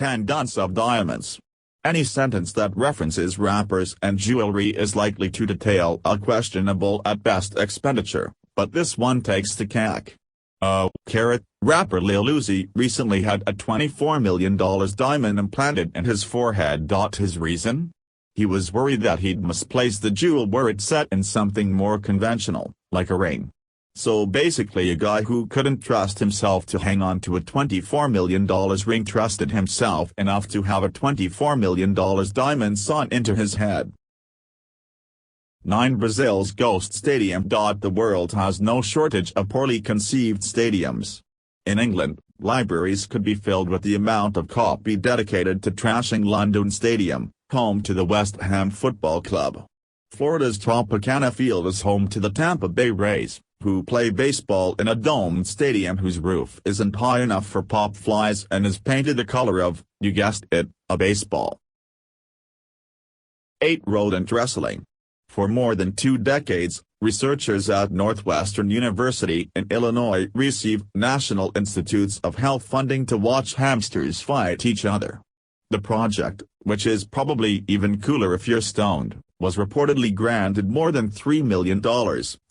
10 tons of diamonds. Any sentence that references rappers and jewelry is likely to detail a questionable at best expenditure, but this one takes the cake. Carat, rapper Lil Uzi recently had a $24 million diamond implanted in his forehead. His reason? He was worried that he'd misplaced the jewel where it's set in something more conventional, like a ring. So basically a guy who couldn't trust himself to hang on to a $24 million ring trusted himself enough to have a $24 million diamond sawn into his head. 9. Brazil's ghost stadium. The world has no shortage of poorly conceived stadiums. In England, libraries could be filled with the amount of copy dedicated to trashing London Stadium, home to the West Ham Football Club. Florida's Tropicana Field is home to the Tampa Bay Rays, who play baseball in a domed stadium whose roof isn't high enough for pop flies and is painted the color of, you guessed it, a baseball. 8. Rodent wrestling. For more than 2 decades, researchers at Northwestern University in Illinois received National Institutes of Health funding to watch hamsters fight each other. The project, which is probably even cooler if you're stoned, was reportedly granted more than $3 million,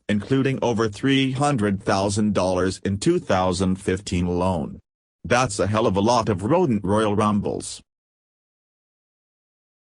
including over $300,000 in 2015 alone. That's a hell of a lot of rodent Royal Rumbles.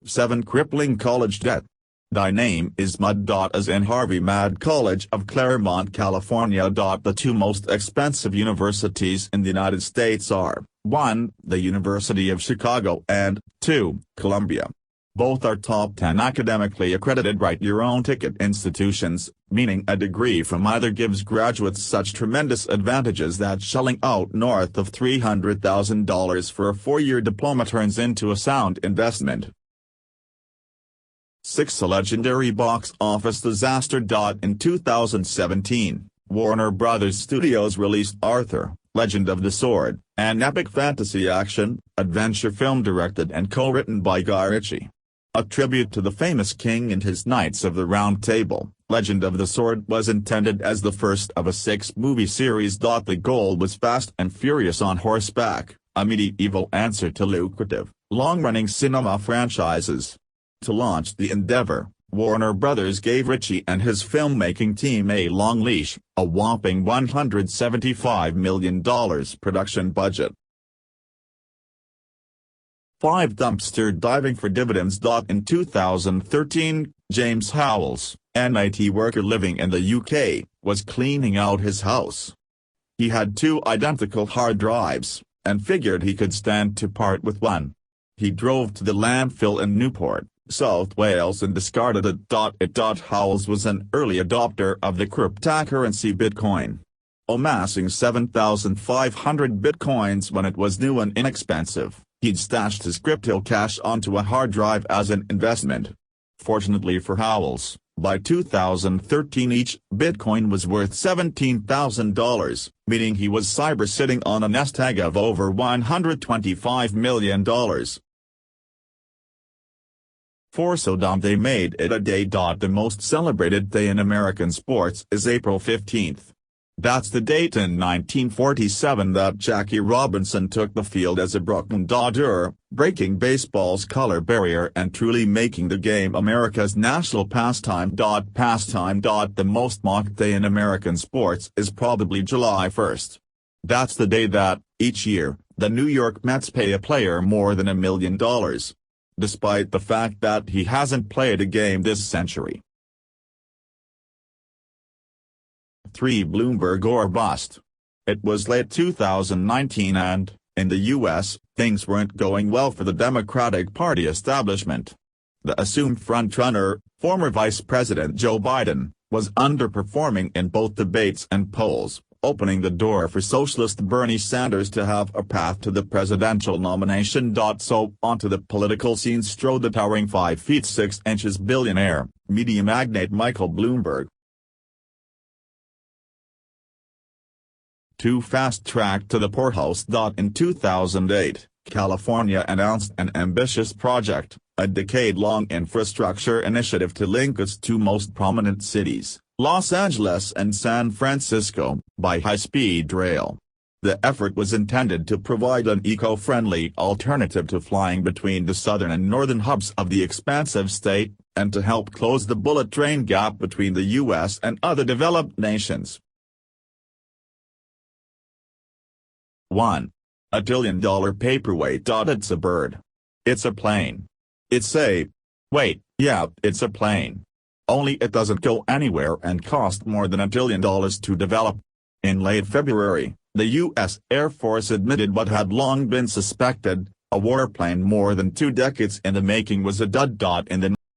7. Crippling college debt. Thy name is Mud. As in Harvey Mudd College of Claremont, California. The 2 most expensive universities in the United States are, 1, the University of Chicago and, 2, Columbia. Both are top 10 academically accredited write-your-own-ticket institutions, meaning a degree from either gives graduates such tremendous advantages that shelling out north of $300,000 for a 4-year diploma turns into a sound investment. 6. A legendary box office disaster. In 2017, Warner Bros. Studios released Arthur, Legend of the Sword, an epic fantasy action-adventure film directed and co-written by Guy Ritchie. A tribute to the famous king and his Knights of the Round Table, Legend of the Sword was intended as the first of a 6-movie series. The goal was Fast and Furious on horseback, a medieval answer to lucrative, long-running cinema franchises. To launch the endeavor, Warner Bros. Gave Ritchie and his filmmaking team a long leash, a whopping $175 million production budget. 5. Dumpster diving for dividends. In 2013, James Howells, an IT worker living in the UK, was cleaning out his house. He had 2 identical hard drives, and figured he could stand to part with one. He drove to the landfill in Newport, South Wales and discarded it. Howells was an early adopter of the cryptocurrency Bitcoin, amassing 7,500 Bitcoins when it was new and inexpensive. He'd stashed his crypto cash onto a hard drive as an investment. Fortunately for Howells, by 2013 each Bitcoin was worth $17,000, meaning he was cyber-sitting on a nest egg of over $125 million. 4. So dumb they made it a day. The most celebrated day in American sports is April 15th. That's the date in 1947 that Jackie Robinson took the field as a Brooklyn Dodger, breaking baseball's color barrier and truly making the game America's national pastime. The most mocked day in American sports is probably July 1st. That's the day that, each year, the New York Mets pay a player more than $1 million. Despite the fact that he hasn't played a game this century. 3. Bloomberg or bust. It was late 2019 and, in the U.S., things weren't going well for the Democratic Party establishment. The assumed frontrunner, former Vice President Joe Biden, was underperforming in both debates and polls, opening the door for socialist Bernie Sanders to have a path to the presidential nomination. So onto the political scene strode the towering 5 feet 6 inches billionaire, media magnate Michael Bloomberg. 2. Fast track to the poorhouse. In 2008, California announced an ambitious project, a decade-long infrastructure initiative to link its 2 most prominent cities, Los Angeles and San Francisco, by high-speed rail. The effort was intended to provide an eco-friendly alternative to flying between the southern and northern hubs of the expansive state, and to help close the bullet train gap between the U.S. and other developed nations. 1. A $1 billion paperweight. It's a bird. It's a plane. Yeah, it's a plane. Only it doesn't go anywhere and cost more than $1 billion to develop. In late February, the U.S. Air Force admitted what had long been suspected: a warplane more than 2 decades in the making was a dud. In the